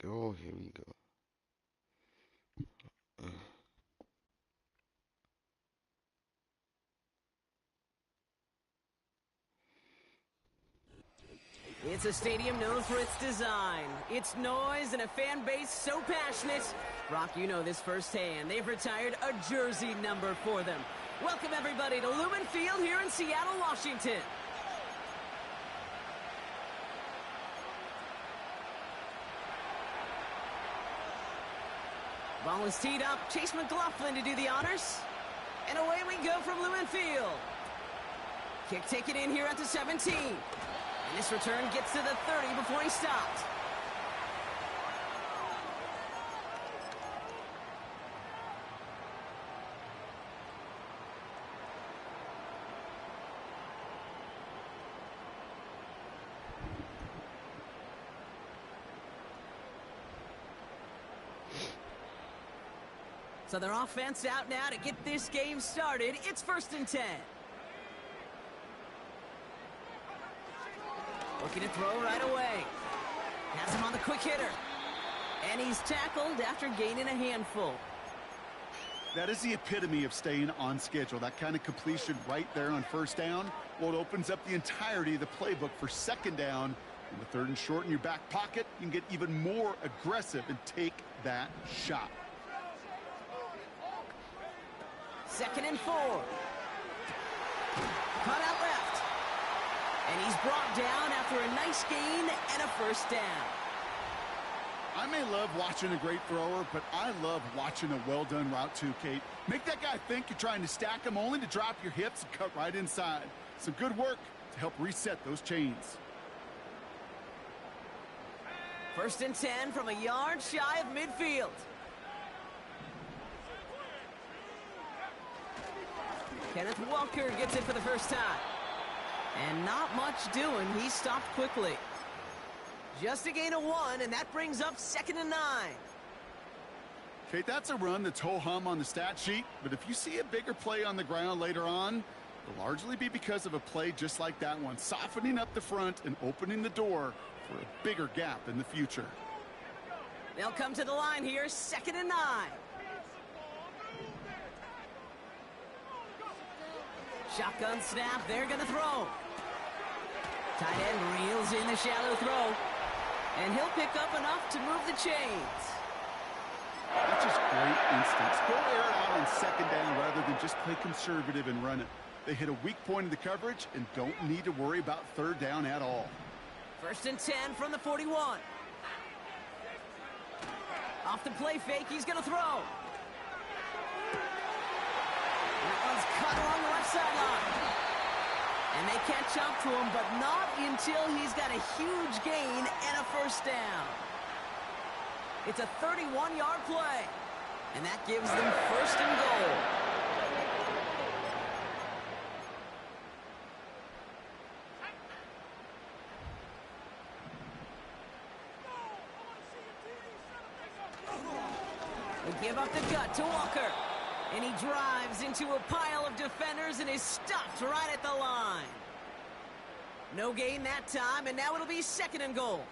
go. Here we go. It's a stadium known for its design, its noise, and a fan base so passionate. Brock, you know this firsthand. They've retired a jersey number for them. Welcome, everybody, to Lumen Field here in Seattle, Washington. Ball is teed up. Chase McLaughlin to do the honors. And away we go from Lumen Field. Kick taken in here at the 17. And this return gets to the 30 before he stopped. So their offense out now to get this game started. It's 1st and 10. Looking to throw right away. Has him on the quick hitter. And he's tackled after gaining a handful. That is the epitome of staying on schedule. That kind of completion right there on 1st down. Well, it opens up the entirety of the playbook for 2nd down. In the 3rd and short in your back pocket, you can get even more aggressive and take that shot. 2nd and 4. Cut out left. And he's brought down after a nice gain and a 1st down. I may love watching a great thrower, but I love watching a well-done route too, Kate. Make that guy think you're trying to stack him only to drop your hips and cut right inside. Some good work to help reset those chains. 1st and 10 from a yard shy of midfield. Kenneth Walker gets it for the 1st time. And not much doing. He stopped quickly. Just a gain of 1, and that brings up 2nd and 9. Kate, that's a run that's ho-hum on the stat sheet, but if you see a bigger play on the ground later on, it'll largely be because of a play just like that one, softening up the front and opening the door for a bigger gap in the future. They'll come to the line here, 2nd and 9. Shotgun snap, they're going to throw. Tight end reels in the shallow throw. And he'll pick up enough to move the chains. That's just great instincts. Go air it out on 2nd down rather than just play conservative and run it. They hit a weak point in the coverage and don't need to worry about 3rd down at all. 1st and 10 from the 41. Off the play fake, he's going to throw. That one's cut along the left sideline. And they catch up to him, but not until he's got a huge gain and a 1st down. It's a 31-yard play. And that gives them 1st and goal. They give up the gut to Walker. And he drives into a pile of defenders and is stopped right at the line. No gain that time, and now it'll be 2nd and goal.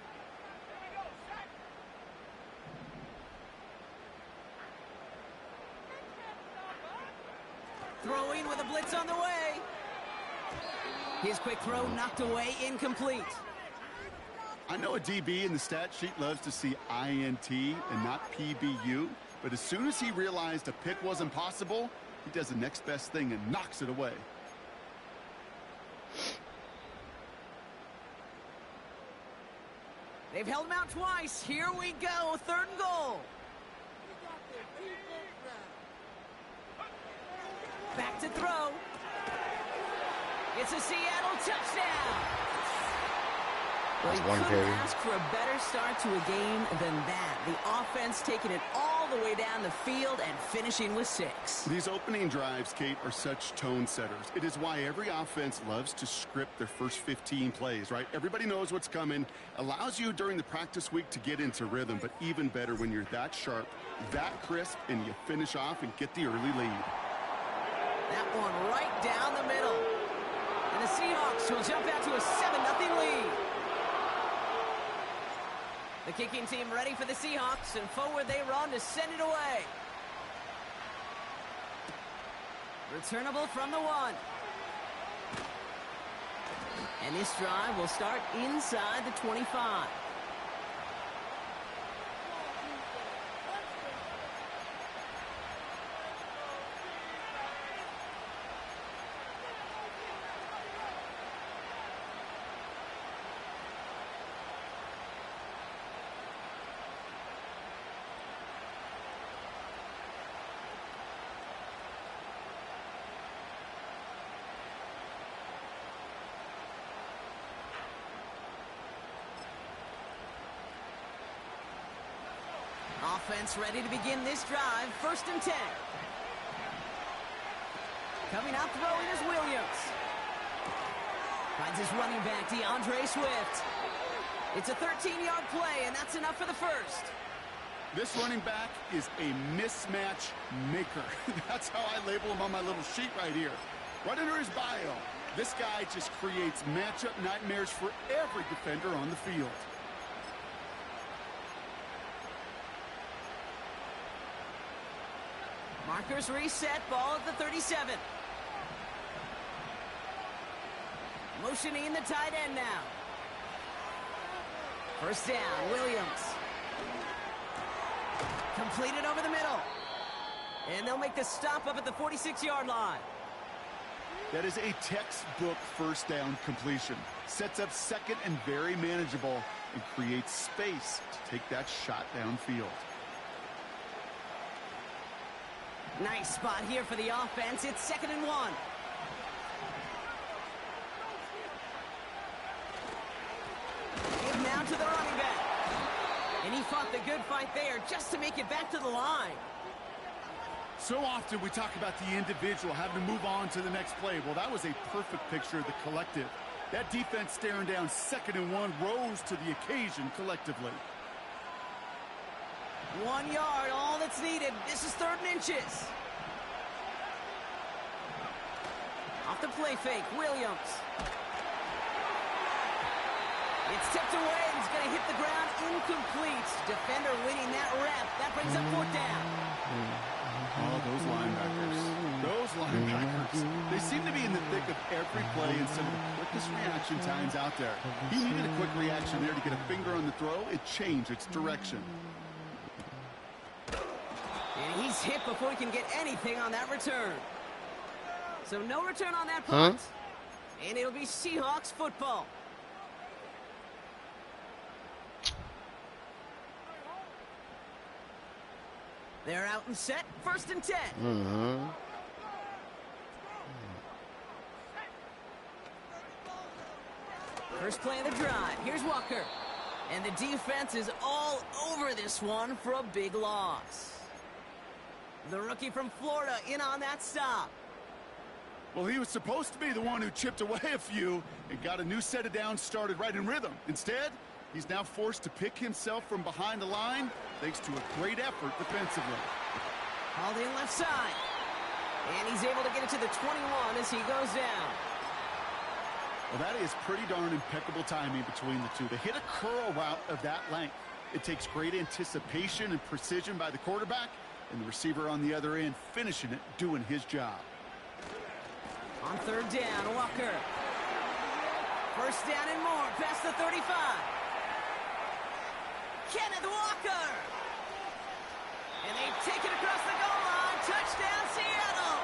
Throwing with a blitz on the way. His quick throw knocked away, incomplete. I know a DB in the stat sheet loves to see INT and not PBU. But as soon as he realized a pick wasn't possible, he does the next best thing and knocks it away. They've held him out twice. Here we go, 3rd and goal. Back to throw. It's a Seattle touchdown. Well, you couldn't ask for a better start to a game than that. The offense taking it all the way down the field and finishing with 6. These opening drives, Kate, are such tone setters. It is why every offense loves to script their first 15 plays, right? Everybody knows what's coming. Allows you during the practice week to get into rhythm, but even better when you're that sharp, that crisp, and you finish off and get the early lead. That one right down the middle. And the Seahawks will jump out to a 7-0 lead. The kicking team ready for the Seahawks, and forward they run to send it away. Returnable from the 1. And this drive will start inside the 25. Offense ready to begin this drive. 1st and 10. Coming out throwing is Williams. Finds his running back, DeAndre Swift. It's a 13-yard play, and that's enough for the first. This running back is a mismatch maker. That's how I label him on my little sheet right here. Right under his bio, this guy just creates matchup nightmares for every defender on the field. Markers reset, ball at the 37. Motioning the tight end now. 1st down, Williams. Completed over the middle. And they'll make the stop up at the 46-yard line. That is a textbook 1st down completion. Sets up 2nd and very manageable and creates space to take that shot downfield. Nice spot here for the offense. It's 2nd and 1. Give now to the running back. And he fought the good fight there just to make it back to the line. So often we talk about the individual having to move on to the next play. Well, that was a perfect picture of the collective. That defense staring down 2nd and 1 rose to the occasion collectively. 1 yard, all that's needed. This is 3rd and inches. Off the play fake, Williams. It's tipped away, and he's going to hit the ground incomplete. Defender winning that rep. That brings up 4th down. Oh, those linebackers. Those linebackers. They seem to be in the thick of every play and some of the quickest reaction times out there. He needed a quick reaction there to get a finger on the throw. It changed its direction. And he's hit before he can get anything on that return. So no return on that punt. And it'll be Seahawks football. They're out and set. 1st and 10. First play of the drive. Here's Walker. And the defense is all over this one for a big loss. The rookie from Florida in on that stop. Well, he was supposed to be the one who chipped away a few and got a new set of downs started right in rhythm. Instead, he's now forced to pick himself from behind the line thanks to a great effort defensively. Hauled in left side. And he's able to get it to the 21 as he goes down. Well, that is pretty darn impeccable timing between the two. To hit a curl route of that length, it takes great anticipation and precision by the quarterback, and the receiver on the other end finishing it, doing his job. On 3rd down, Walker. 1st down and more, past the 35. Kenneth Walker. And they take it across the goal line. Touchdown, Seattle.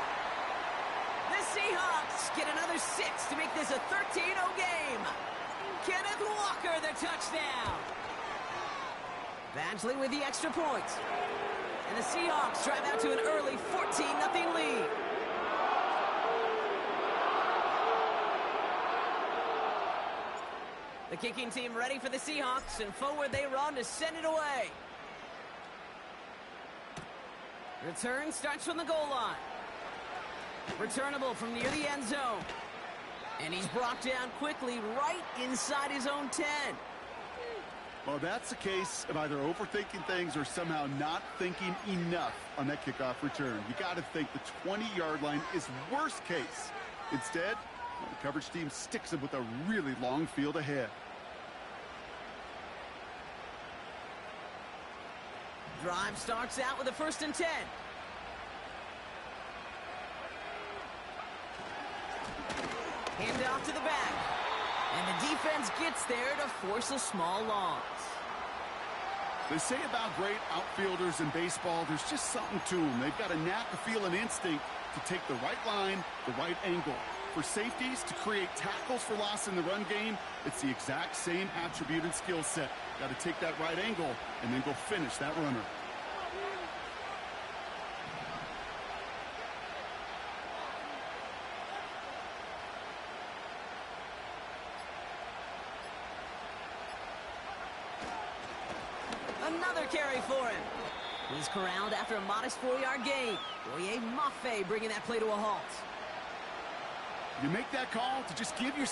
The Seahawks get another 6 to make this a 13-0 game. Kenneth Walker, the touchdown. Badgley with the extra point. And the Seahawks drive out to an early 14-0 lead. The kicking team ready for the Seahawks, and forward they run to send it away. Return starts from the goal line. Returnable from near the end zone. And he's brought down quickly right inside his own 10. Well, that's a case of either overthinking things or somehow not thinking enough on that kickoff return. You got to think the 20-yard line is worst case. Instead, the coverage team sticks him with a really long field ahead. Drive starts out with a 1st and 10. Hand off to the back. And the defense gets there to force a small loss. They say about great outfielders in baseball, there's just something to them. They've got a knack, a feel, and instinct to take the right line, the right angle. For safeties, to create tackles for loss in the run game, it's the exact same attribute and skill set. Got to take that right angle and then go finish that runner. Another carry for him. He's corralled after a modest 4-yard gain. OMFL bringing that play to a halt. You make that call to just give your...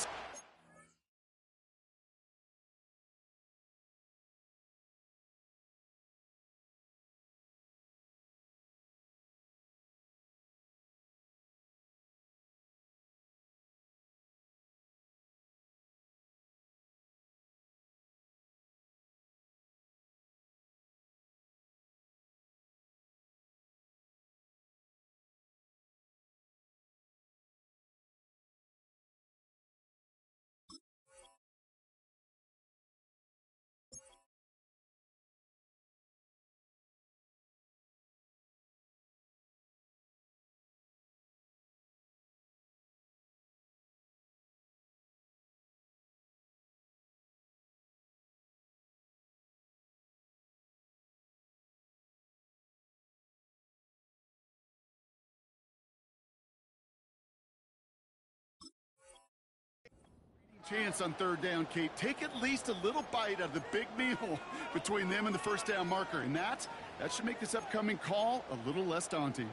Chance on 3rd down, Kate. Take at least a little bite out of the big meal between them and the 1st down marker. And that should make this upcoming call a little less daunting.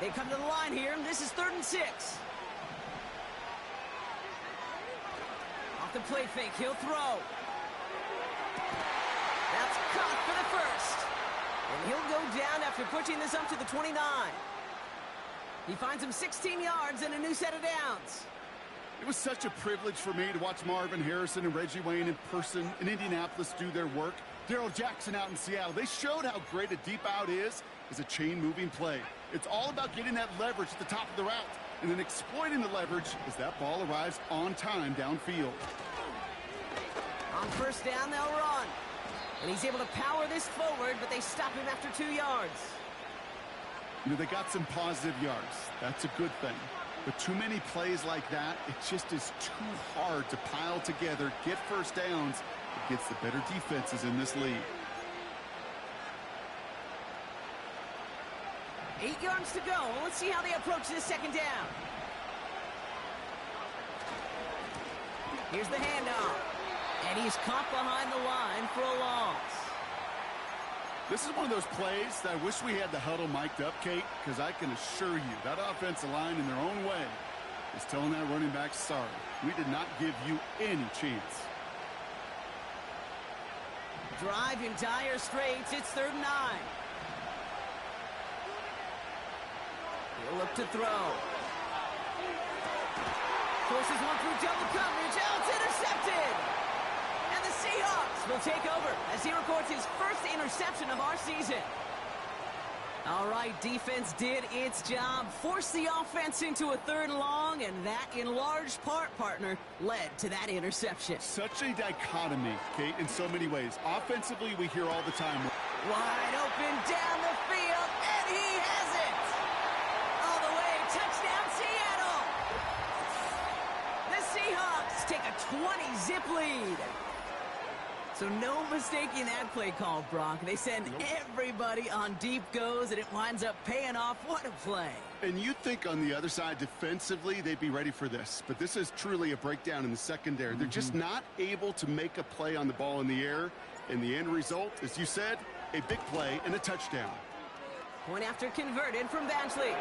They come to the line here, and this is 3rd and 6. Off the play fake, he'll throw. That's caught for the 1st. And he'll go down after pushing this up to the 29. He finds him 16 yards and a new set of downs. It was such a privilege for me to watch Marvin Harrison and Reggie Wayne in person in Indianapolis do their work. Darrell Jackson out in Seattle. They showed how great a deep out is as a chain-moving play. It's all about getting that leverage at the top of the route and then exploiting the leverage as that ball arrives on time downfield. On 1st down, they'll run. And he's able to power this forward, but they stop him after 2 yards. You know, they got some positive yards. That's a good thing. But too many plays like that, it just is too hard to pile together, get 1st downs against the better defenses in this league. 8 yards to go. Let's see how they approach this 2nd down. Here's the handoff. And he's caught behind the line for a loss. This is one of those plays that I wish we had the huddle mic'd up, Kate, because I can assure you that offensive line in their own way is telling that running back, sorry, we did not give you any chance. Drive in dire straits. It's 3rd and 9. He'll look to throw. Forces one through double coverage. Oh, it's intercepted. And the Seahawks will take over as he records his 1st interception of our season. All right, defense did its job, forced the offense into a 3rd and long, and that, in large part, partner, led to that interception. Such a dichotomy, Kate, in so many ways. Offensively, we hear all the time. Wide open down the field, and he has it! All the way, touchdown, Seattle! The Seahawks take a 20-zip lead. So no mistaking that play call, Brock. They send everybody on deep goes, and it winds up paying off. What a play. And you'd think on the other side, defensively, they'd be ready for this. But this is truly a breakdown in the secondary. They're just not able to make a play on the ball in the air. And the end result, as you said, a big play and a touchdown. Point after converted from Badgley.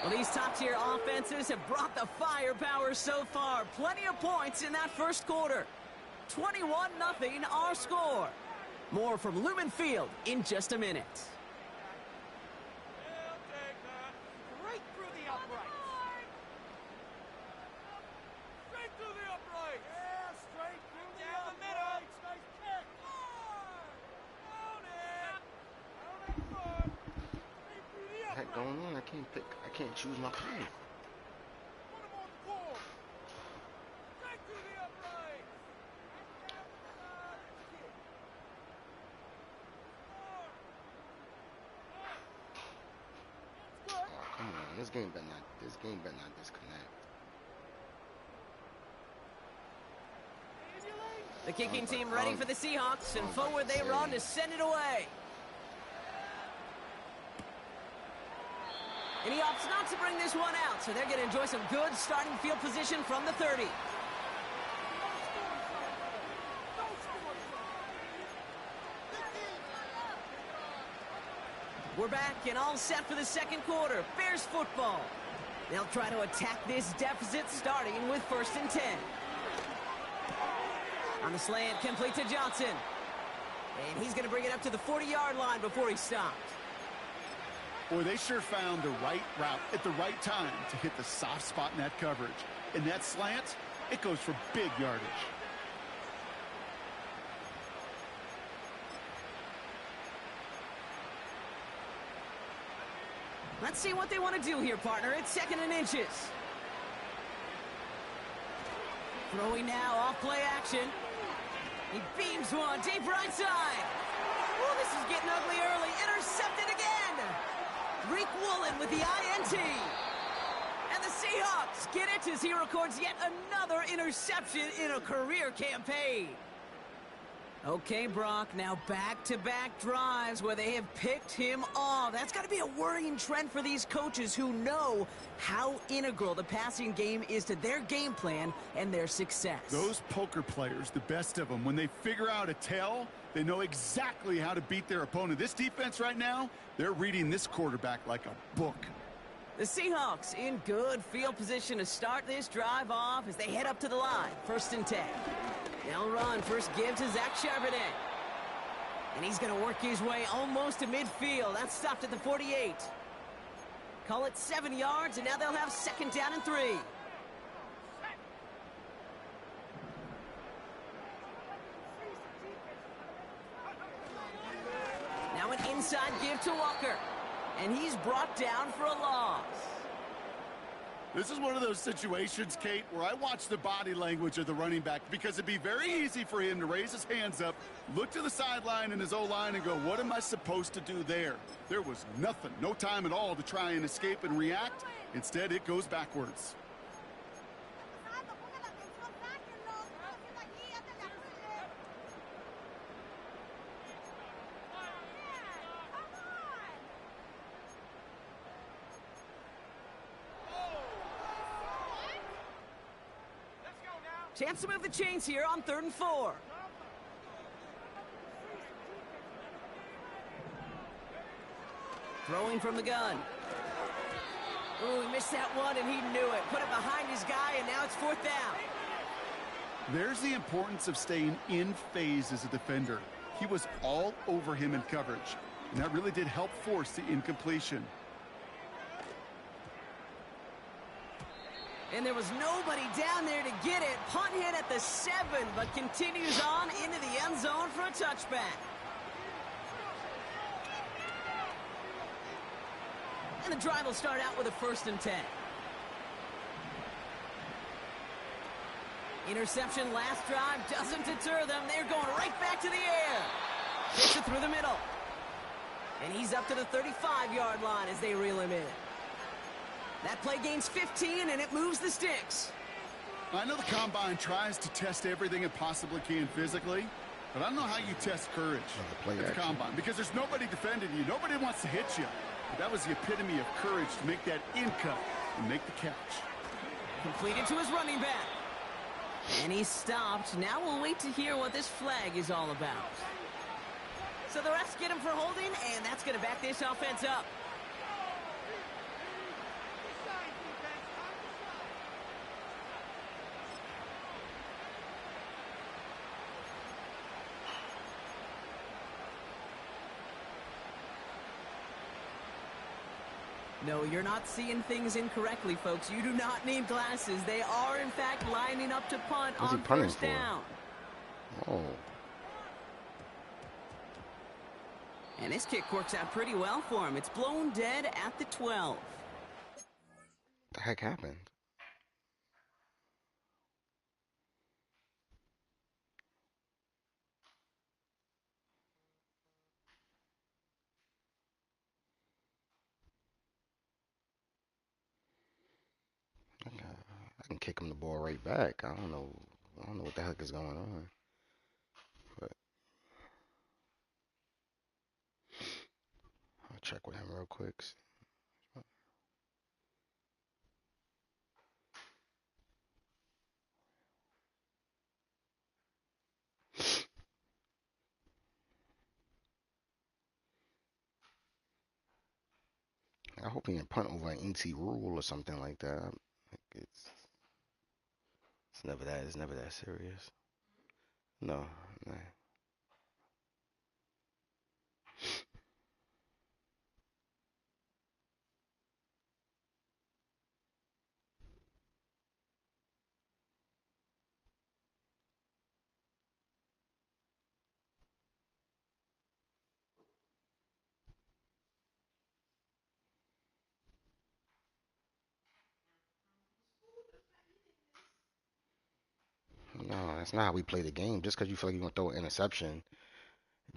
Well, these top-tier offenses have brought the firepower so far. Plenty of points in that 1st quarter. 21-0 our score. More from Lumen Field in just a minute. He'll take that right through the uprights. Straight through the uprights. Yeah, straight through the uprights. Nice kick. Down it. going on? I can't choose my play. Put him on the board. Straight to the uprights. Oh, come on. This game better not disconnect. The kicking team ready for the Seahawks, and forward they run to send it away. And he opts not to bring this one out, so they're going to enjoy some good starting field position from the 30. We're back and all set for the second quarter. Bears football. They'll try to attack this deficit starting with 1st and 10. On the slant, complete to Johnson. And he's going to bring it up to the 40-yard line before he stopped. Boy, they sure found the right route at the right time to hit the soft spot in that coverage. And that slant, it goes for big yardage. Let's see what they want to do here, partner. It's 2nd and inches. Throwing now, off play action. He beams one deep right side. Oh, this is getting ugly early. Intercepted again. Reek Woolen with the INT. And the Seahawks get it as he records yet another interception in a career campaign. Okay, Brock, now back-to-back drives where they have picked him off. That's got to be a worrying trend for these coaches who know how integral the passing game is to their game plan and their success. Those poker players, the best of them, when they figure out a tell, they know exactly how to beat their opponent. This defense right now, they're reading this quarterback like a book. The Seahawks in good field position to start this drive off as they head up to the line. 1st and 10. They'll run. First give to Zach Charbonnet. And he's going to work his way almost to midfield. That's stopped at the 48. Call it 7 yards, and now they'll have 2nd down and 3. Now an inside give to Walker. And he's brought down for a loss. This is one of those situations, Kate, where I watch the body language of the running back because it'd be very easy for him to raise his hands up, look to the sideline in his O-line and go, what am I supposed to do there? There was nothing, no time at all to try and escape and react. Instead, it goes backwards. Chance to move the chains here on 3rd and 4. Throwing from the gun. Ooh, he missed that one, and he knew it. Put it behind his guy, and now it's 4th down. There's the importance of staying in phase as a defender. He was all over him in coverage, and that really did help force the incompletion. And there was nobody down there to get it. Punt hit at the 7, but continues on into the end zone for a touchback. And the drive will start out with a 1st and 10. Interception last drive doesn't deter them. They're going right back to the air. Gets it through the middle. And he's up to the 35-yard line as they reel him in. That play gains 15, and it moves the sticks. I know the Combine tries to test everything it possibly can physically, but I don't know how you test courage at the Combine because there's nobody defending you. Nobody wants to hit you. But that was the epitome of courage to make that in cut and make the catch. Completed to his running back. And he stopped. Now we'll wait to hear what this flag is all about. So the refs get him for holding, and that's going to back this offense up. No, you're not seeing things incorrectly, folks. You do not need glasses. They are, in fact, lining up to punt on 1st down. Oh. And this kick works out pretty well for him. It's blown dead at the 12. What the heck happened? Okay, I can kick him the ball right back. I don't know. I don't know what the heck is going on. But I'll check with him real quick. I hope he didn't punt over an NC rule or something like that. It's never that. It's never that serious. No, nah. No, that's not how we play the game. Just because you feel like you're gonna throw an interception,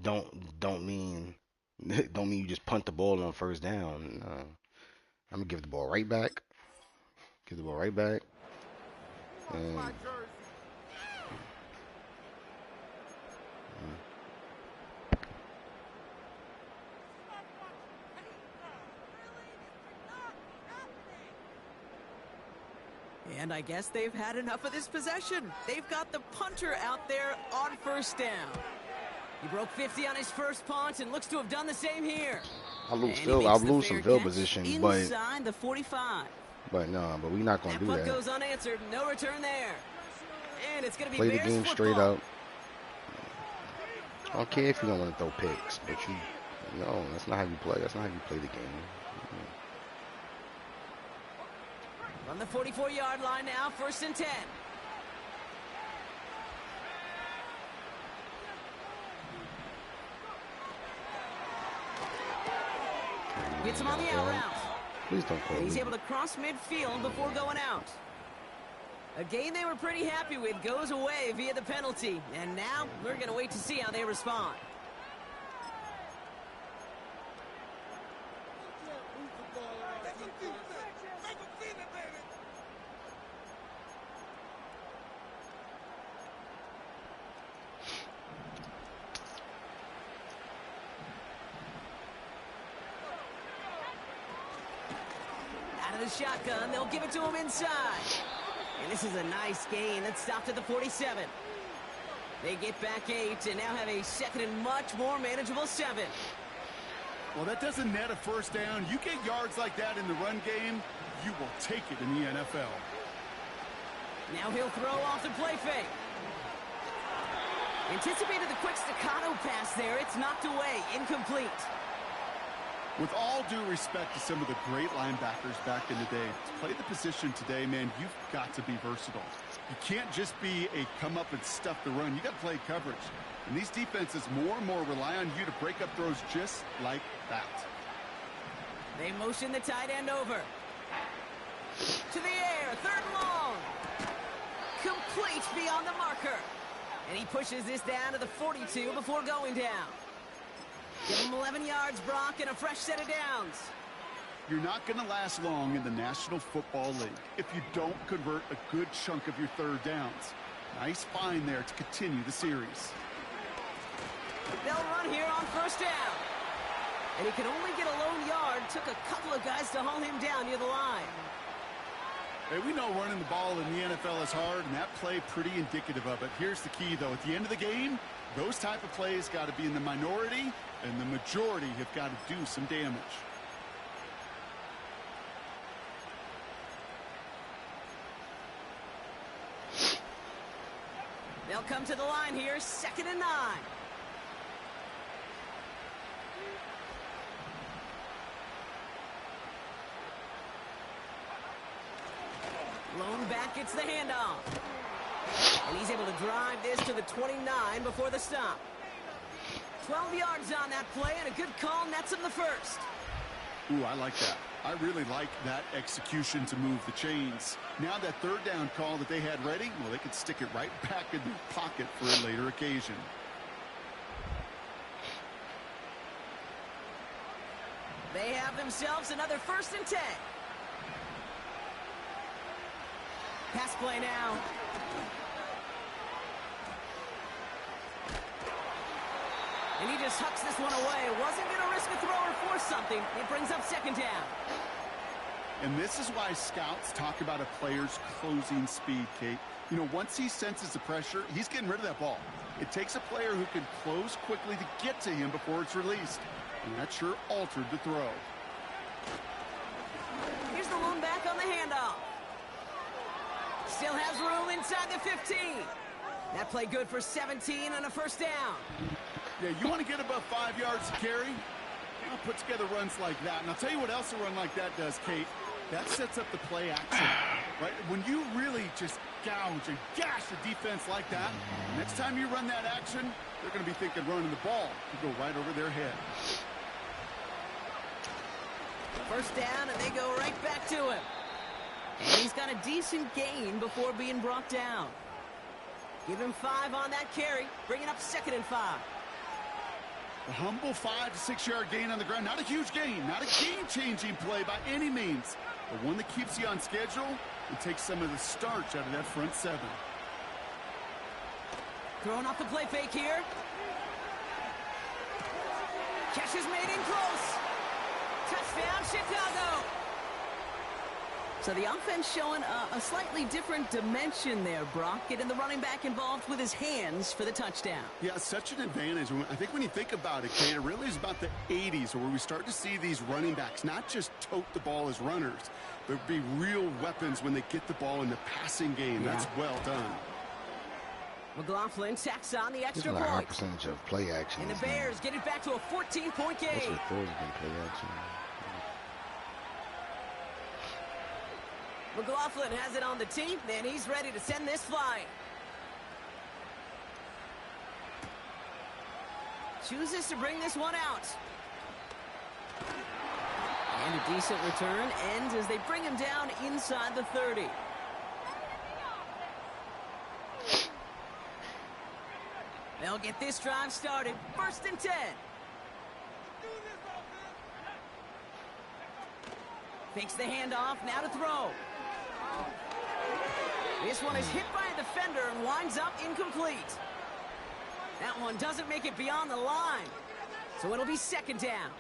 don't mean don't mean you just punt the ball on first down. No. I'm gonna give the ball right back. Give the ball right back. And And I guess they've had enough of this possession. They've got the punter out there on first down. He broke 50 on his first punt and looks to have done the same here. I'll lose some field position, inside the 45. But no, but we're not gonna do that. Punt goes unanswered. No return there. And it's gonna be play the Bears game football. straight up. I don't care if you don't want to throw picks, but no, that's not how you play. That's not how you play the game. On the 44-yard line now, 1st and 10. Gets him on the out route. Please don't call And he's me. able to cross midfield before going out. A game they were pretty happy with goes away via the penalty. And now we're going to wait to see how they respond. Out of the shotgun, they'll give it to him inside. And this is a nice gain that stopped at the 47. They get back 8 and now have a second and much more manageable 7. Well, that doesn't net a first down. You get yards like that in the run game, you will take it in the NFL. Now he'll throw off the play fake. Anticipated the quick staccato pass there. It's knocked away, incomplete. With all due respect to some of the great linebackers back in the day, to play the position today, man, you've got to be versatile. You can't just be a come up and stuff the run. You got to play coverage. And these defenses more and more rely on you to break up throws just like that. They motion the tight end over. To the air, 3rd and long. Complete beyond the marker. And he pushes this down to the 42 before going down. Give him 11 yards, Brock, and a fresh set of downs. You're not going to last long in the National Football League if you don't convert a good chunk of your 3rd downs. Nice find there to continue the series. They'll run here on 1st down. And he can only get a lone yard. Took a couple of guys to haul him down near the line. Hey, we know running the ball in the NFL is hard, and that play pretty indicative of it. Here's the key, though. At the end of the game, those type of plays got to be in the minority, and the majority have got to do some damage. They'll come to the line here, 2nd and 9. Lone back gets the handoff. And he's able to drive this to the 29 before the stop. 12 yards on that play, and a good call nets him the first. Ooh, I like that. I really like that execution to move the chains. Now that third down call that they had ready, well, they could stick it right back in their pocket for a later occasion. They have themselves another 1st and 10. Pass play now. And he just hucks this one away. Wasn't going to risk a throw or force something. It brings up 2nd down. And this is why scouts talk about a player's closing speed, Kate. You know, once he senses the pressure, he's getting rid of that ball. It takes a player who can close quickly to get to him before it's released. And that sure altered the throw. Here's the lone back on the handoff. Still has room inside the 15. That play good for 17 and a 1st down. Yeah, you want to get above 5 yards to carry? I'll put together runs like that. And I'll tell you what else a run like that does, Kate. That sets up the play action, right? When you really just gouge and gash the defense like that, next time you run that action, they're going to be thinking running the ball. You go right over their head. 1st down, and they go right back to him. And he's got a decent gain before being brought down. Give him 5 on that carry, bringing up 2nd and 5. A humble 5 to 6 yard gain on the ground. Not a huge gain, not a game-changing play by any means, but one that keeps you on schedule and takes some of the starch out of that front 7. Throwing off the play fake here. Catch is made in close. Touchdown, Chicago. So the offense showing a slightly different dimension there, Brock, getting the running back involved with his hands for the touchdown. Yeah, such an advantage. I think when you think about it, Kate, it really is about the 80s where we start to see these running backs not just tote the ball as runners, but be real weapons when they get the ball in the passing game. Yeah. That's well done. McLaughlin tacks on the extra point. There's a high point. percentage of play action. And the Bears get it back to a 14-point game. Most of the throws have been play action. McLaughlin has it on the team, and he's ready to send this flying. Chooses to bring this one out. And a decent return ends as they bring him down inside the 30. They'll get this drive started. 1st and 10. Fakes the handoff, now to throw. This one is hit by a defender and winds up incomplete. That one doesn't make it beyond the line. So it'll be 2nd down.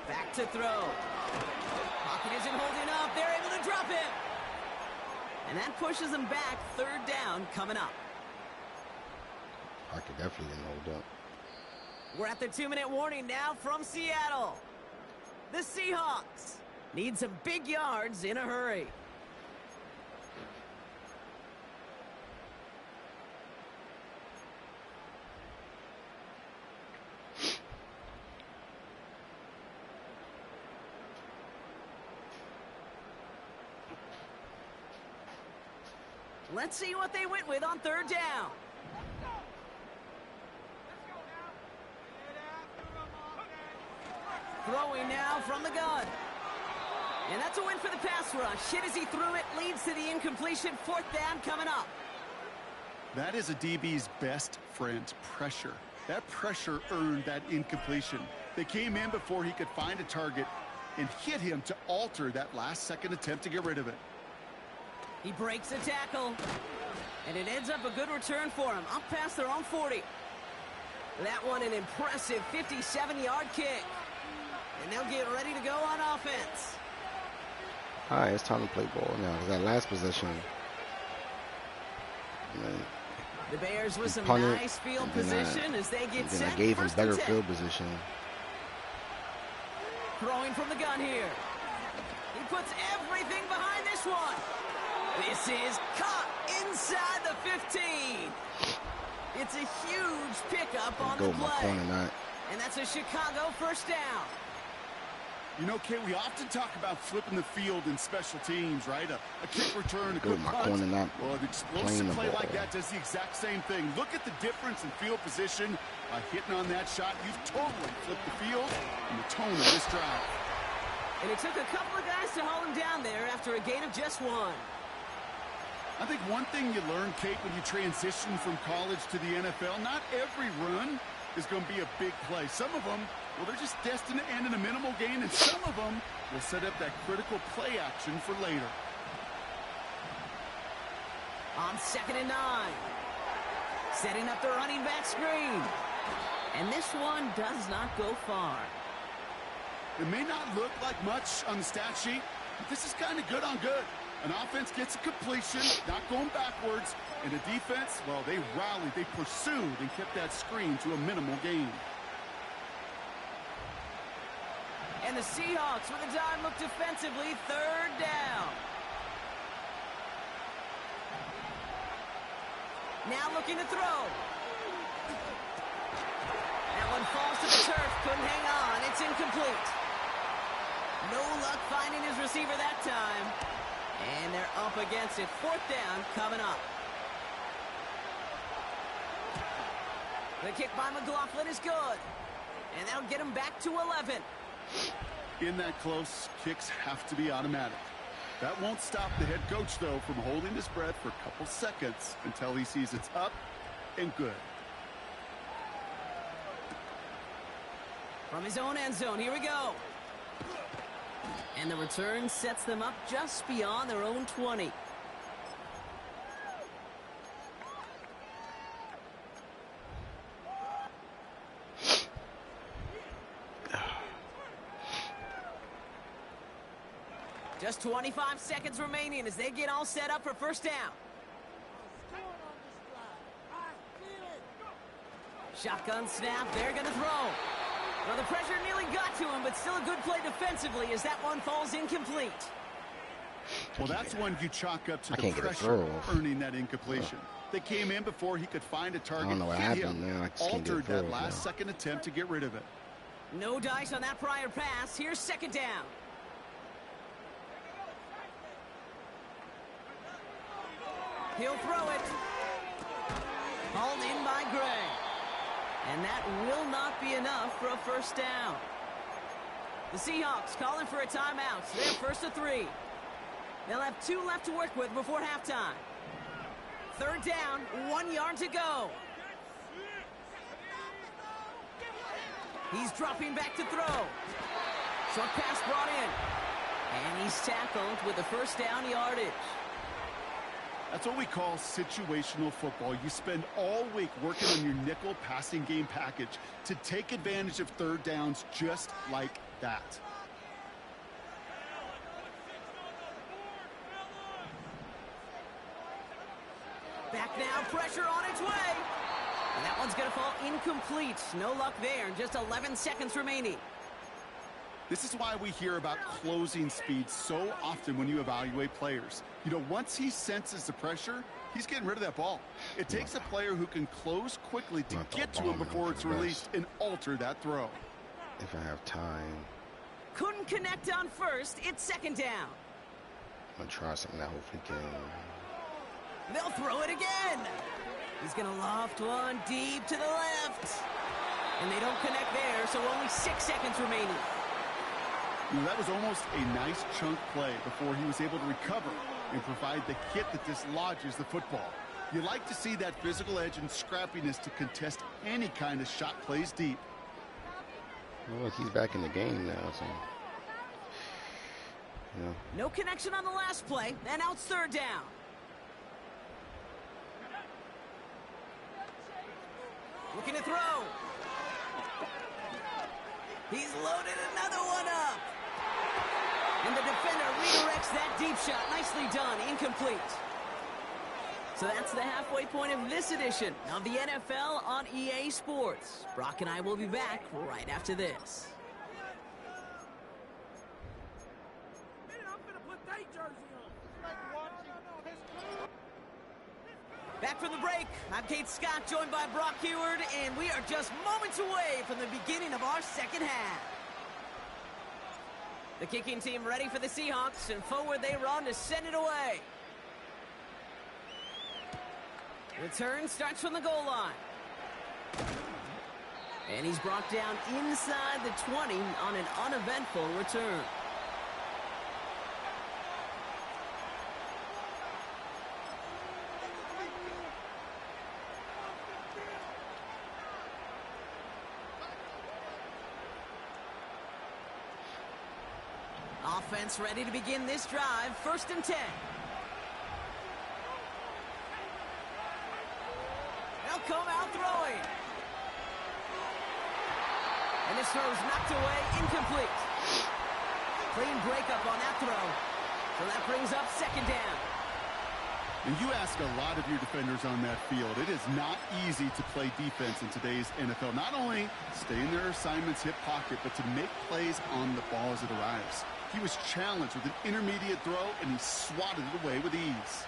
Back to throw. Pocket isn't holding up. They're able to drop him. And that pushes them back. 3rd down coming up. Pocket definitely didn't hold up. We're at the 2-minute warning now from Seattle. The Seahawks need some big yards in a hurry. Let's see what they went with on 3rd down. Throwing now from the gun. And that's a win for the pass rush. Hit as he threw it, leads to the incompletion. 4th down coming up. That is a DB's best friend, pressure. That pressure earned that incompletion. They came in before he could find a target and hit him to alter that last-second attempt to get rid of it. He breaks a tackle. And it ends up a good return for him. Up past their own 40. That one an impressive 57-yard kick. And they'll get ready to go on offense. All right, it's time to play ball now. Because that last possession, the Bears with some punted, nice field position as they get set. I gave him better field position. Throwing from the gun here. He puts everything behind this one. This is caught inside the 15. It's a huge pickup on the play. And that's a Chicago 1st down. You know, Kay, we often talk about flipping the field in special teams, right? A kick return, a Good, good my punt. corner not Well, an explosive the play ball. like that does the exact same thing. Look at the difference in field position. By hitting on that shot, you've totally flipped the field and the tone of this drive. And it took a couple of guys to hold him down there after a gain of just 1. I think one thing you learn, Kate, when you transition from college to the NFL, not every run is going to be a big play. Some of them, well, they're just destined to end in a minimal gain, and some of them will set up that critical play action for later. On 2nd and 9. Setting up the running back screen. And this one does not go far. It may not look like much on the stat sheet, but this is kind of good on good. An offense gets a completion, not going backwards, and a defense, well, they rallied, they pursued, and kept that screen to a minimal gain. And the Seahawks with a dime look defensively, 3rd down. Now looking to throw. That one falls to the turf, couldn't hang on, it's incomplete. No luck finding his receiver that time. And they're up against it. 4th down coming up. The kick by McLaughlin is good. And that'll get him back to 11. In that close, kicks have to be automatic. That won't stop the head coach, though, from holding his breath for a couple seconds until he sees it's up and good. From his own end zone, here we go. And the return sets them up just beyond their own 20. Just 25 seconds remaining as they get all set up for 1st down. Shotgun snap, they're going to throw. Well, the pressure nearly got to him, but still a good play defensively as that one falls incomplete. Well, that's one you chalk up to the pressure earning that incompletion. They came in before he could find a target. I don't know what happened now. I just can't get altered that through, last-second attempt to get rid of it. No dice on that prior pass. Here's 2nd down. He'll throw it. Hauled in by Gray. And that will not be enough for a 1st down. The Seahawks calling for a timeout. So they're 1st to 3. They'll have 2 left to work with before halftime. 3rd down, 1 yard to go. He's dropping back to throw. Short pass brought in. And he's tackled with the 1st down yardage. That's what we call situational football. You spend all week working on your nickel passing game package to take advantage of 3rd downs just like that. Back now, pressure on its way. And that one's going to fall incomplete. No luck there. Just 11 seconds remaining. This is why we hear about closing speed so often when you evaluate players. You know, once he senses the pressure, he's getting rid of that ball. It takes a player who can close quickly to get to him before it's released and alter that throw. If I have time. Couldn't connect on 1st. It's 2nd down. I'm going to try something that hopefully can. They'll throw it again. He's going to loft one deep to the left. And they don't connect there, so only 6 seconds remaining. You know, that was almost a nice chunk play before he was able to recover and provide the hit that dislodges the football. You like to see that physical edge and scrappiness to contest any kind of shot plays deep. Well, look, he's back in the game now, so. Yeah. No connection on the last play, and now it's 3rd down. Looking to throw. He's loaded another one up. And the defender redirects that deep shot. Nicely done. Incomplete. So that's the halfway point of this edition of the NFL on EA Sports. Brock and I will be back right after this. Back from the break, I'm Kate Scott, joined by Brock Heward, and we are just moments away from the beginning of our 2nd half. The kicking team ready for the Seahawks, and forward they run to send it away. Return starts from the goal line. And he's brought down inside the 20 on an uneventful return. Offense ready to begin this drive. 1st and 10. They'll come out throwing. And this throw's knocked away, incomplete. Clean breakup on that throw. So that brings up 2nd down. And you ask a lot of your defenders on that field. It is not easy to play defense in today's NFL. Not only stay in their assignment's hip pocket, but to make plays on the ball as it arrives. He was challenged with an intermediate throw, and he swatted it away with ease.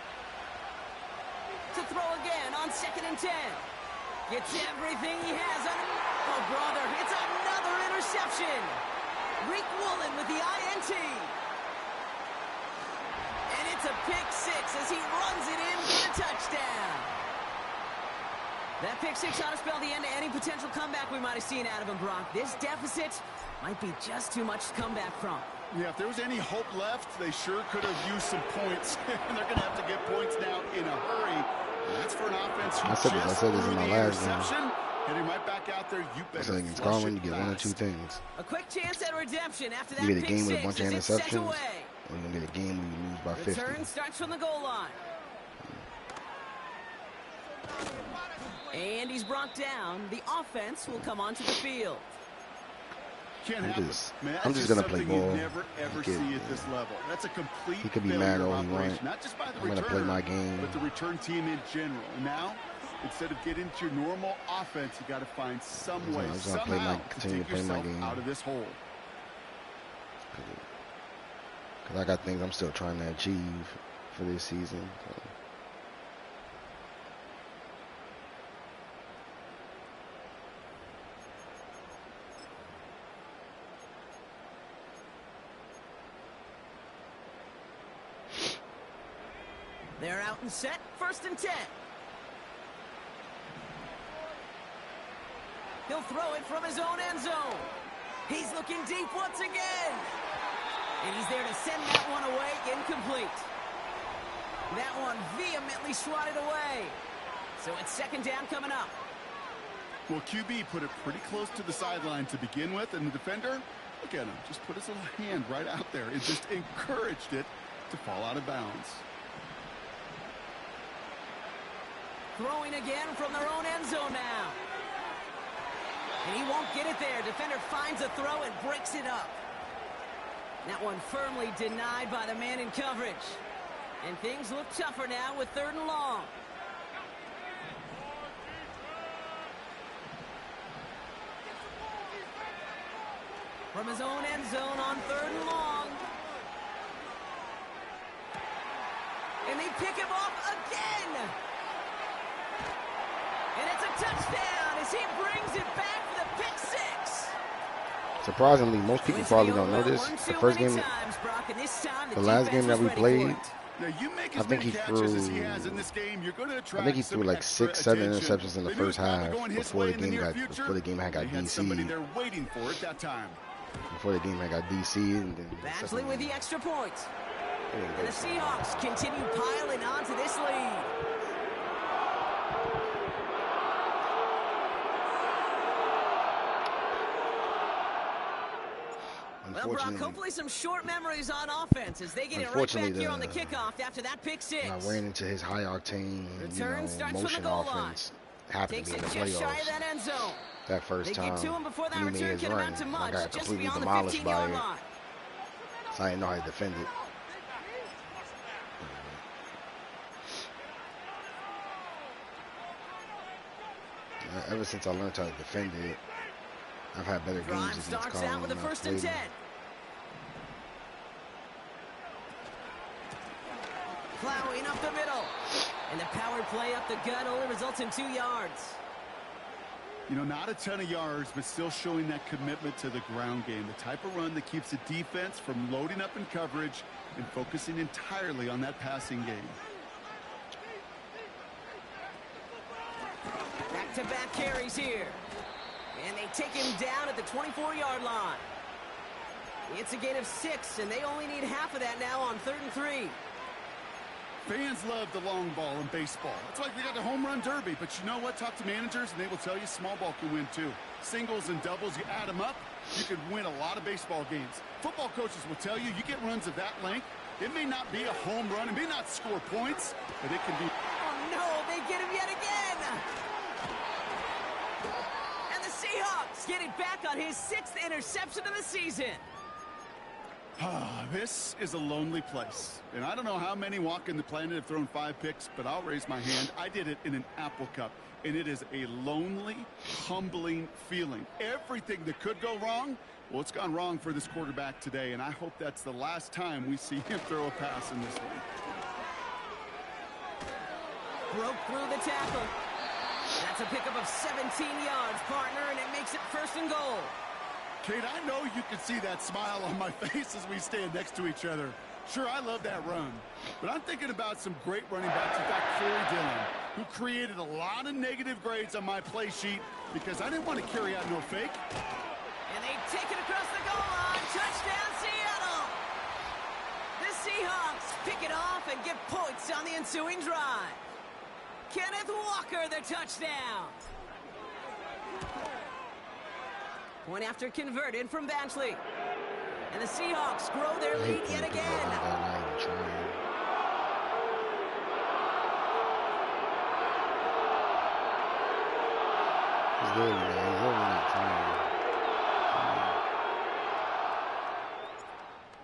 To throw again on 2nd and 10. Gets everything he has on it. Oh, brother, it's another interception. Reek Woolen with the INT. And it's a pick 6 as he runs it in for the touchdown. That pick 6 ought to spell the end to any potential comeback we might have seen out of him, Brock. This deficit might be just too much to come back from. Yeah, if there was any hope left, they sure could have used some points. And they're going to have to get points now in a hurry. And that's for an offense who I said this in my last game. Heading right back out there, you better against Garland, you get one or two things. A quick chance at redemption after that you get a pick game with a 6 bunch of as it's sent interceptions, away. or you're going to get a game where you lose by 50. Return starts from the goal line. And he's brought down. The offense will come onto the field. I'm just gonna play ball. You never ever see at this level. That's a complete he could be mad all he wants. Not just by the I'm gonna play my game, but the return team in general. And now, instead of getting to your normal offense, you got to find some way, somehow, to take yourself out of this hole. Because I got things I'm still trying to achieve for this season. So. They're out and set. 1st and 10. He'll throw it from his own end zone. He's looking deep once again. And he's there to send that one away. Incomplete. That one vehemently swatted away. So it's 2nd down coming up. Well, QB put it pretty close to the sideline to begin with. And the defender, look at him, just put his little hand right out there. It just encouraged it to fall out of bounds. Throwing again from their own end zone now. And he won't get it there. Defender finds a throw and breaks it up. That one firmly denied by the man in coverage. And things look tougher now with 3rd and long. From his own end zone on 3rd and long. And they pick him off again. And it's a touchdown as he brings it back for the pick 6. Surprisingly, most people probably don't know this. The first game, the last game that we played, I think he threw like 6, 7 interceptions in the first half before the game had got DC'd. Before the game had got DC'd, and then Badgley with the extra point. And the Seahawks continue piling onto this lead. Well, Brock, hopefully some short memories on offense as they get it right back here on the kickoff after that pick 6. I ran into his high octane, motion offense happened to be in the playoffs. That first time, he made his run, and I got completely demolished by it. So I didn't know how to defend it. Ever since I learned how to defend it, I've had better games against Colin with the 1st and 10. Plowing up the middle. And the power play up the gut only results in 2 yards. You know, not a ton of yards, but still showing that commitment to the ground game. The type of run that keeps the defense from loading up in coverage and focusing entirely on that passing game. Back-to-back carries here. And they take him down at the 24-yard line. It's a gain of 6, and they only need half of that now on 3rd and 3. Fans love the long ball in baseball. It's like we got the home run derby, but you know what? Talk to managers, and they will tell you small ball can win too. Singles and doubles, you add them up, you can win a lot of baseball games. Football coaches will tell you, you get runs of that length, it may not be a home run, it may not score points, but it can be... Oh, no, they get him yet again! And the Seahawks getting back on his 6th interception of the season. This is a lonely place. And I don't know how many walking the planet have thrown 5 picks, but I'll raise my hand. I did it in an Apple Cup. And it is a lonely, humbling feeling. Everything that could go wrong, well, it's gone wrong for this quarterback today. And I hope that's the last time we see him throw a pass in this one. Broke through the tackle. That's a pickup of 17 yards, partner, and it makes it 1st and goal. Kate, I know you can see that smile on my face as we stand next to each other. Sure, I love that run, but I'm thinking about some great running backs. In fact, Corey Dillon, who created a lot of negative grades on my play sheet because I didn't want to carry out no fake. And they take it across the goal line. Touchdown, Seattle! The Seahawks pick it off and get points on the ensuing drive. Kenneth Walker, the touchdown. Point after converted from Batchley. And the Seahawks grow their lead yet again.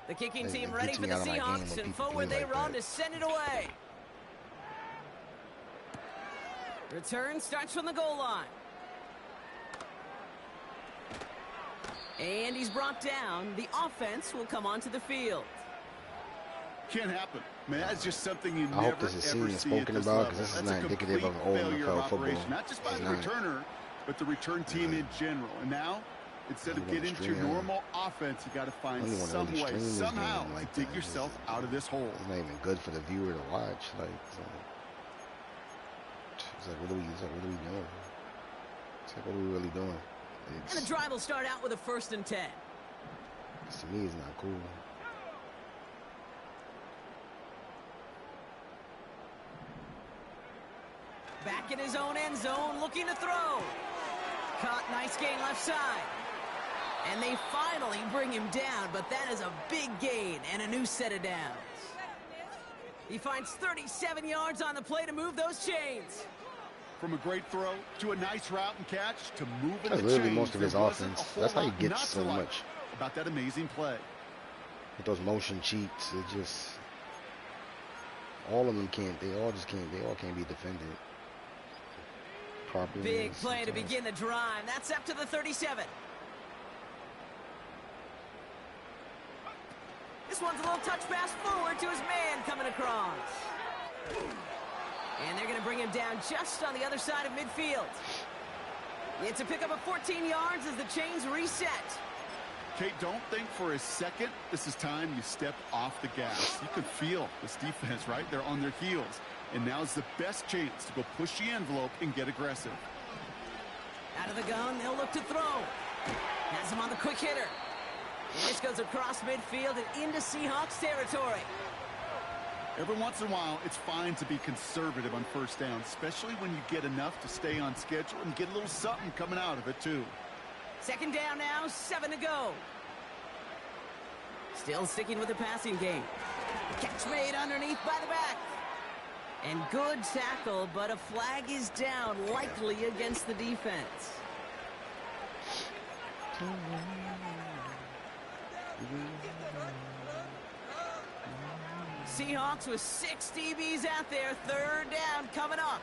The kicking team ready for the Seahawks, and forward they run to send it away. Return starts from the goal line. And he's brought down. The offense will come onto the field. Can't happen. Man, that's just something you I never, hope this is seen and spoken about, because this is not indicative of OMFL football. Not just by the returner, but the return team in general. And now, instead of getting to your normal offense, you got to find some way, somehow, to dig yourself out of this hole. It's not even good for the viewer to watch. It's like, what are we doing? It's like, what are we really doing? And the drive will start out with a 1st and 10. To me, it's not cool. Back in his own end zone, looking to throw. Caught, nice gain left side. And they finally bring him down, but that is a big gain and a new set of downs. He finds 37 yards on the play to move those chains. From a great throw to a nice route and catch to moving the chains. That's literally most of his offense. That's how he gets so much. About that amazing play. With those motion cheats, it just... all of them can't, they all can't be defended properly. Big play to begin the drive. That's up to the 37. This one's a little touch pass forward to his man coming across. And they're going to bring him down just on the other side of midfield. It's a pickup of 14 yards as the chains reset. Kate, don't think for a second this is time you step off the gas. You can feel this defense, right? They're on their heels. And now's the best chance to go push the envelope and get aggressive. Out of the gun, they'll look to throw. Has him on the quick hitter. And this goes across midfield and into Seahawks territory. Every once in a while, it's fine to be conservative on 1st down, especially when you get enough to stay on schedule and get a little something coming out of it, too. 2nd down now, 7 to go. Still sticking with the passing game. Catch made underneath by the back. And good tackle, but a flag is down, likely against the defense. Seahawks with 6 DBs out there. 3rd down coming up.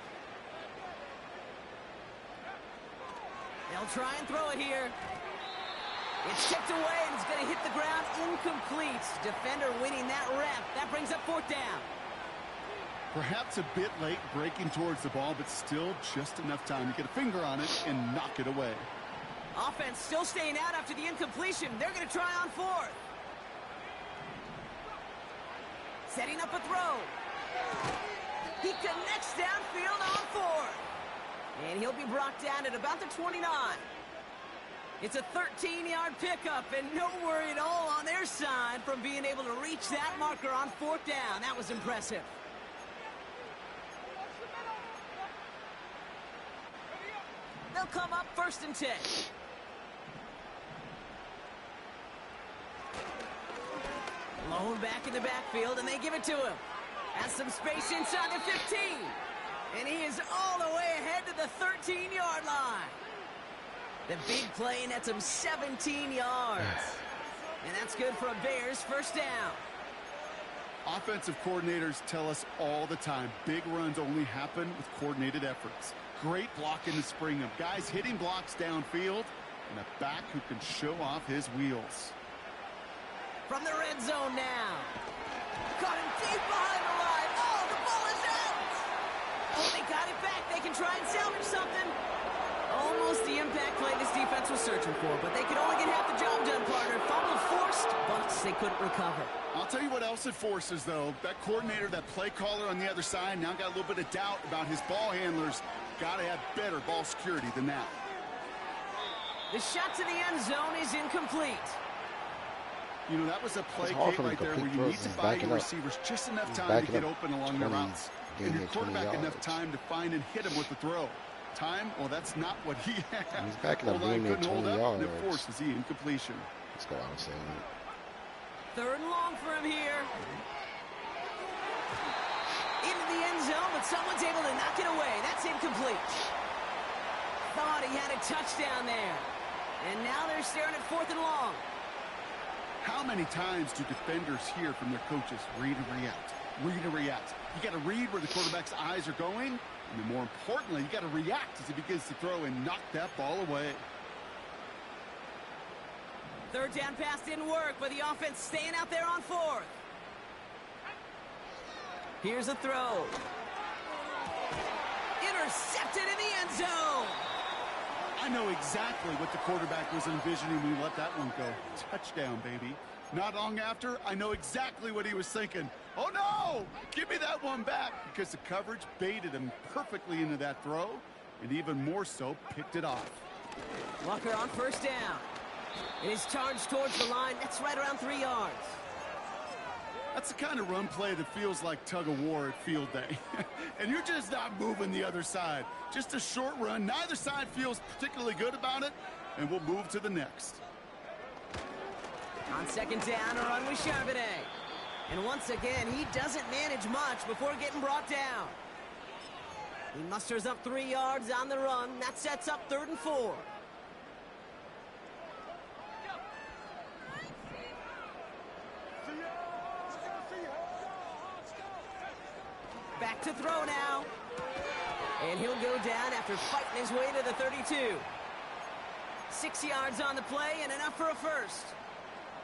They'll try and throw it here. It's tipped away and it's going to hit the ground incomplete. Defender winning that rep. That brings up 4th down. Perhaps a bit late breaking towards the ball, but still just enough time to get a finger on it and knock it away. Offense still staying out after the incompletion. They're going to try on fourth. Setting up a throw. He connects downfield on fourth. And he'll be brought down at about the 29. It's a 13-yard pickup, and no worry at all on their side from being able to reach that marker on fourth down. That was impressive. They'll come up 1st and 10. Lone back in the backfield, and they give it to him. Has some space inside the 15. And he is all the way ahead to the 13-yard line. The big play nets him 17 yards. And that's good for a Bears first down. Offensive coordinators tell us all the time, big runs only happen with coordinated efforts. Great blocking to spring them. Guys hitting blocks downfield, and a back who can show off his wheels. From the red zone now. Caught him deep behind the line. Oh, the ball is out. Oh, they got it back. They can try and salvage something. Almost the impact play this defense was searching for, but they could only get half the job done, partner. Fumble forced, but they couldn't recover. I'll tell you what else it forces, though. That coordinator, that play caller on the other side, now got a little bit of doubt about his ball handlers. Got to have better ball security than that. The shot to the end zone is incomplete. You know, that was a play, Kate, right there, where you need to buy your receivers just enough time to get open along their routes. And your quarterback enough time to find and hit him with the throw. Time? Well, that's not what he had. He's backing up being near 20 yards. And it forces the incompletion. Let's go outside. 3rd and long for him here. Into the end zone, but someone's able to knock it away. That's incomplete. Thought he had a touchdown there. And now they're staring at 4th and long. How many times do defenders hear from their coaches, read and react, read and react? You got to read where the quarterback's eyes are going, and then more importantly, you got to react as he begins to throw and knock that ball away. 3rd down pass didn't work, but the offense staying out there on 4th. Here's a throw. Intercepted in the end zone. I know exactly what the quarterback was envisioning when he let that one go. Touchdown, baby. Not long after, I know exactly what he was thinking. Oh, no! Give me that one back, because the coverage baited him perfectly into that throw, and even more so, picked it off. Walker on 1st down. It is charged towards the line. That's right around 3 yards. That's the kind of run play that feels like tug-of-war at field day. And you're just not moving the other side. Just a short run. Neither side feels particularly good about it, and we'll move to the next. On 2nd down, a run with Charbonnet. And once again, he doesn't manage much before getting brought down. He musters up 3 yards on the run. That sets up 3rd and 4. Back to throw now. And he'll go down after fighting his way to the 32. 6 yards on the play and enough for a first.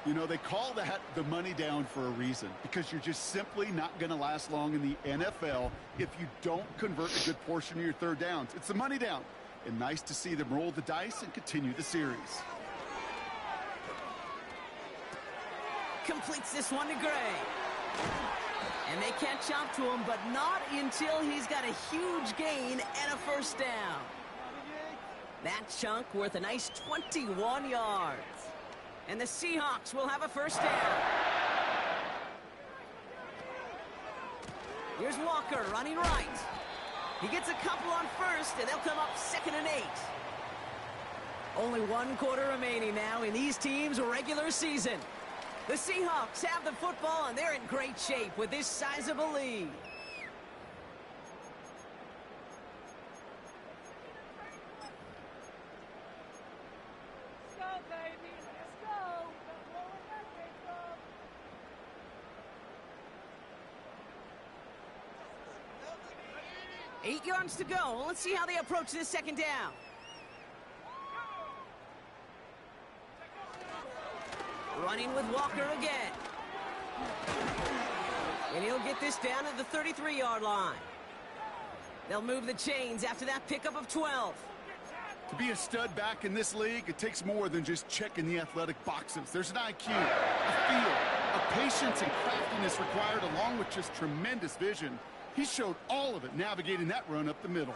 You know, they call that the money down for a reason, because you're just simply not going to last long in the NFL if you don't convert a good portion of your 3rd downs. It's the money down. And nice to see them roll the dice and continue the series. Completes this one to Gray. And they catch up to him, but not until he's got a huge gain and a first down. That chunk worth a nice 21 yards. And the Seahawks will have a first down. Here's Walker running right. He gets a couple on 1st, and they'll come up 2nd and 8. Only 1 quarter remaining now in these teams' regular season. The Seahawks have the football, and they're in great shape with this sizable lead. Let's go, baby. Let's go. 8 yards to go. Let's see how they approach this 2nd down. Running with Walker again. And he'll get this down to the 33-yard line. They'll move the chains after that pickup of 12. To be a stud back in this league, it takes more than just checking the athletic boxes. There's an IQ, a feel, a patience and craftiness required along with just tremendous vision. He showed all of it navigating that run up the middle.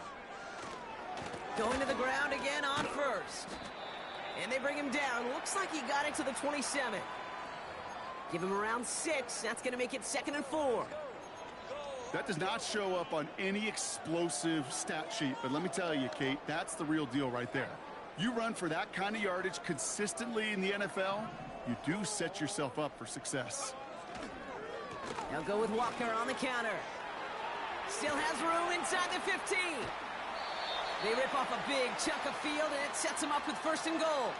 Going to the ground again on first. And they bring him down. Looks like he got it to the 27. Give him around 6. That's going to make it 2nd and 4. That does not show up on any explosive stat sheet, but let me tell you, Kate, that's the real deal right there. You run for that kind of yardage consistently in the NFL, you do set yourself up for success. They'll go with Walker on the counter. Still has room inside the 15. They rip off a big chunk of field, and it sets him up with 1st and goal.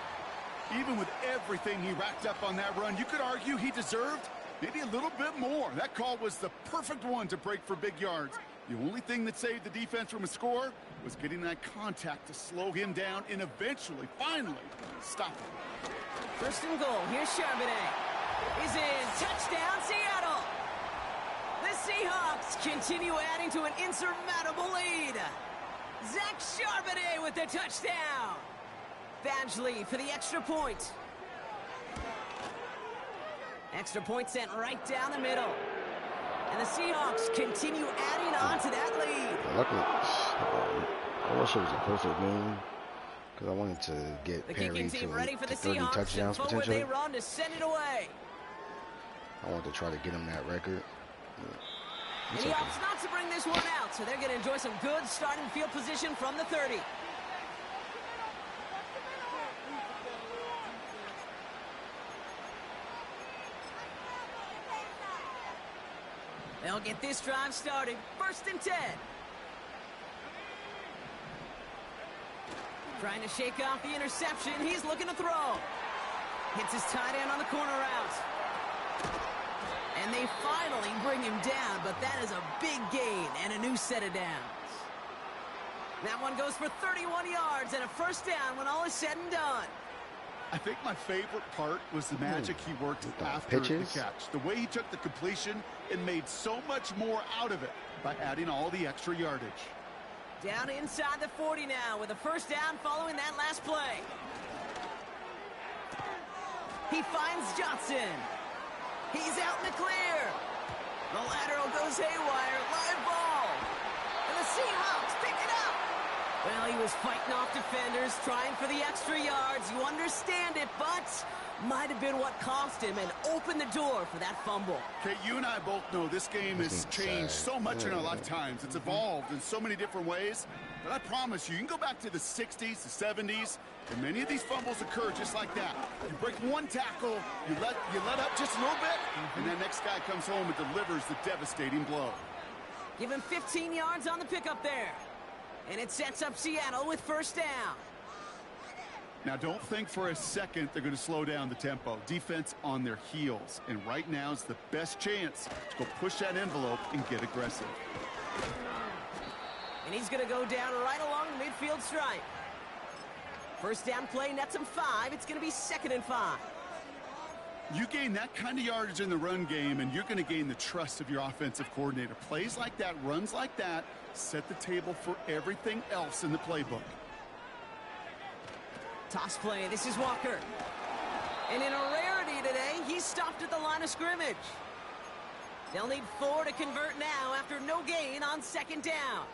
Even with everything he racked up on that run, you could argue he deserved maybe a little bit more. That call was the perfect one to break for big yards. The only thing that saved the defense from a score was getting that contact to slow him down and eventually, finally, stop him. 1st and goal. Here's Charbonnet. He's in. Touchdown, Seattle. The Seahawks continue adding to an insurmountable lead. Zach Charbonnet with the touchdown. Badgley for the extra point. Extra point sent right down the middle. And the Seahawks continue adding on to that lead. Luckily, I wish it was a perfect game because I wanted to get the Perry kicking team ready for the 30 Seahawks touchdowns and forward potentially. they run to send it away. I want to try to get him that record. And he opts not to bring this one out, so they're going to enjoy some good starting field position from the 30. They'll get this drive started. 1st and 10. Trying to shake off the interception. He's looking to throw. Hits his tight end on the corner route. And they finally bring him down, but that is a big gain and a new set of downs. That one goes for 31 yards and a 1st down when all is said and done. I think my favorite part was the magic he worked after the catch. The way he took the completion and made so much more out of it by adding all the extra yardage. Down inside the 40 now with a 1st down following that last play. He finds Johnson. He's out in the clear. The lateral goes haywire. Live ball. And the Seahawks pick it up. Well, he was fighting off defenders, trying for the extra yards. You understand it, but might have been what cost him and opened the door for that fumble. Okay, you and I both know this game has changed so much in our lifetimes. It's evolved in so many different ways. But I promise you, you can go back to the 60s, the 70s, and many of these fumbles occur just like that. You break one tackle, you let up just a little bit, and that next guy comes home and delivers the devastating blow. Give him 15 yards on the pickup there. And it sets up Seattle with 1st down. Now, don't think for a second they're going to slow down the tempo. Defense on their heels. And right now is the best chance to go push that envelope and get aggressive. And he's going to go down right along the midfield stripe. 1st down play nets him 5. It's going to be 2nd and 5. You gain that kind of yardage in the run game, and you're going to gain the trust of your offensive coordinator. Plays like that, runs like that, set the table for everything else in the playbook. Toss play. This is Walker. And in a rarity today, he's stopped at the line of scrimmage. They'll need 4 to convert now after no gain on 2nd down.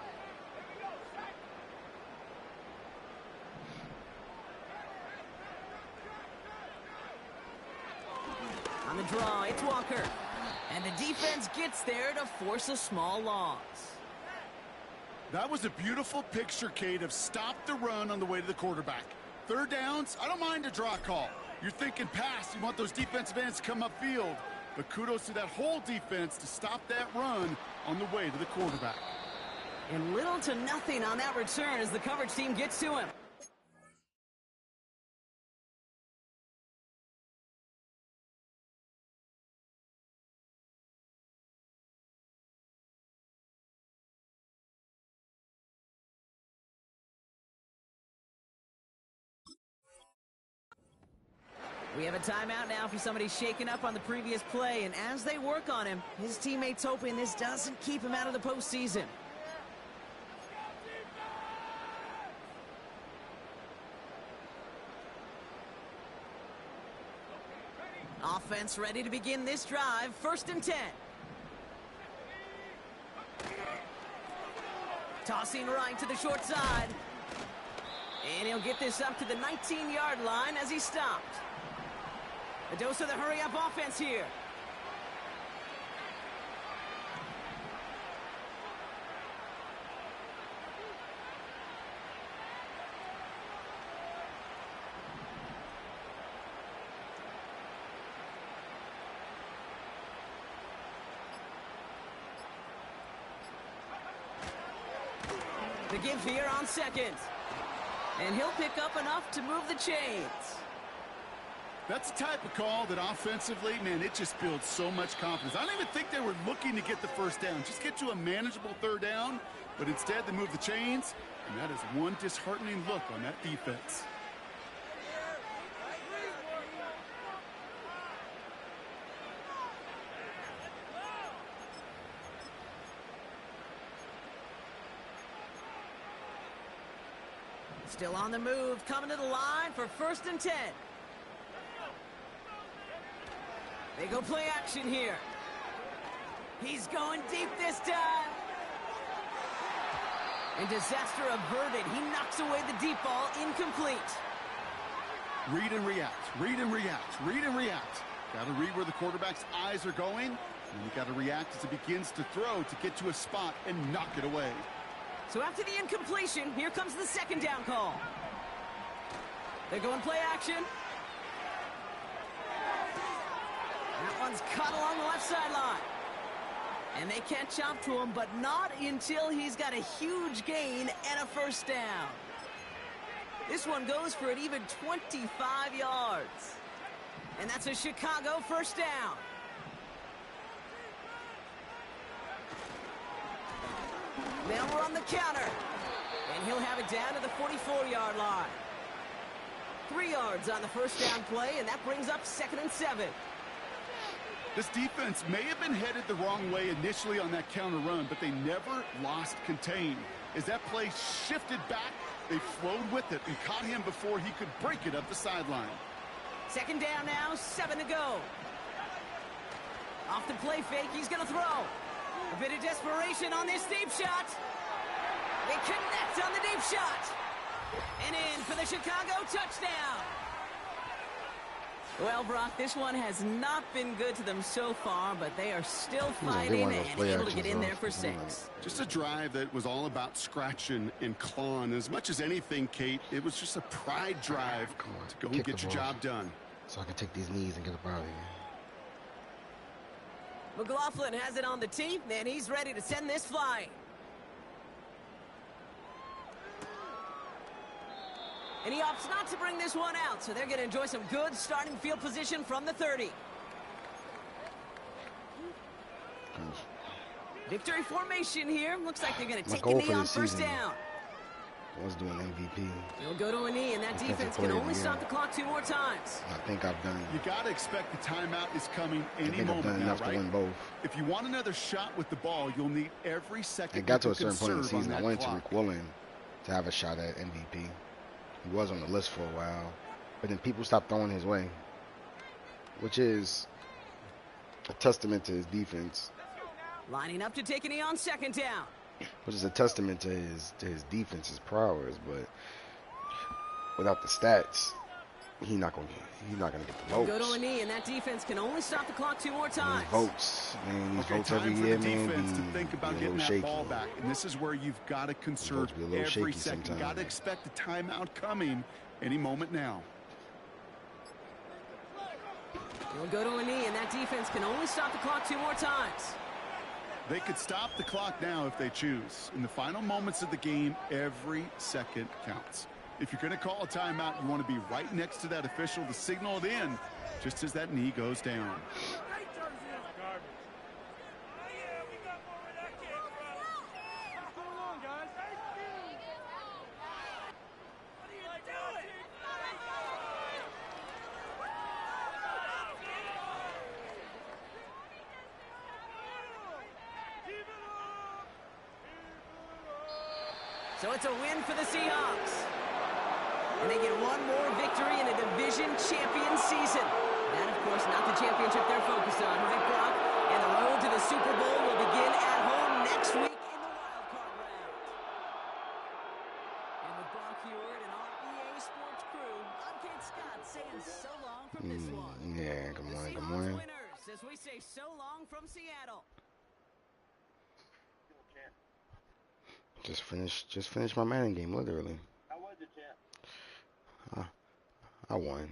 On the draw, it's Walker. And the defense gets there to force a small loss. That was a beautiful picture, Kate, of stop the run on the way to the quarterback. 3rd downs, I don't mind a draw call. You're thinking pass. You want those defensive ends to come upfield. But kudos to that whole defense to stop that run on the way to the quarterback. And little to nothing on that return as the coverage team gets to him. We have a timeout now for somebody shaken up on the previous play, and as they work on him, his teammates hoping this doesn't keep him out of the postseason. Offense ready to begin this drive. 1st and 10. Tossing right to the short side. And he'll get this up to the 19-yard line as he stopped. A dose of the hurry-up offense here. The give here on 2nd. And he'll pick up enough to move the chains. That's the type of call that offensively, man, it just builds so much confidence. I don't even think they were looking to get the 1st down. Just get to a manageable 3rd down, but instead they move the chains, and that is one disheartening look on that defense. Still on the move, coming to the line for 1st and 10. They go play action here. He's going deep this time. And disaster averted. He knocks away the deep ball, incomplete. Read and react, read and react, read and react. Got to read where the quarterback's eyes are going, and you got to react as it begins to throw to get to a spot and knock it away. So after the incompletion, here comes the 2nd down call. They're going play action. That one's cut along the left sideline. And they can't jump to him, but not until he's got a huge gain and a 1st down. This one goes for an even 25 yards. And that's a Chicago 1st down. Now we're on the counter. And he'll have it down to the 44-yard line. 3 yards on the 1st down play, and that brings up 2nd and 7. This defense may have been headed the wrong way initially on that counter run, but they never lost contain. As that play shifted back, they flowed with it and caught him before he could break it up the sideline. 2nd down now, 7 to go. Off the play fake, he's going to throw. A bit of desperation on this deep shot. They connect on the deep shot. And in for the Chicago touchdown. Well, Brock, this one has not been good to them so far, but they are still fighting and able to get in there for 6. Just a drive that was all about scratching and clawing. As much as anything, Kate, it was just a pride drive to go and get your job done. So I can take these knees and get up out of here. McLaughlin has it on the tee, and he's ready to send this flying. And he opts not to bring this one out, so they're going to enjoy some good starting field position from the 30. Victory formation here. Looks like they're going to take a knee on 1st down. I was doing MVP. He'll go to a knee, and that defense can only stop the clock 2 more times. I think I've done. You got to expect the timeout is coming any moment now, right? To win both. If you want another shot with the ball, you'll need every second. It got to a certain point in the season. I went to Rick Willen to have a shot at MVP. He was on the list for a while, but then people stopped throwing his way, which is a testament to his defense. Lining up to take a knee on 2nd down. Which is a testament to his defense's prowess, but without the stats, he's not gonna get the votes. Go to a knee, and that defense can only stop the clock 2 more times. These votes, man, these votes every year, man, defense to think about getting that ball back, and this is where you've got to conserve every second. Got to expect a timeout coming any moment now. He'll go to a knee, and that defense can only stop the clock 2 more times. They could stop the clock now if they choose. In the final moments of the game, every second counts. If you're going to call a timeout, you want to be right next to that official to signal it in just as that knee goes down. So it's a win for the Seahawks. And they get one more victory in a division champion season. That, of course, not the championship they're focused on, right, Brock? And the road to the Super Bowl will begin at home next week in the wild card round. And with Brock Heward and our EA Sports crew, I'm Kate Scott saying so long from this one. Yeah, good morning, good Seahawks morning. winners, as we say so long from Seattle. Just finished my Madden game, literally. How was it, champ? I won.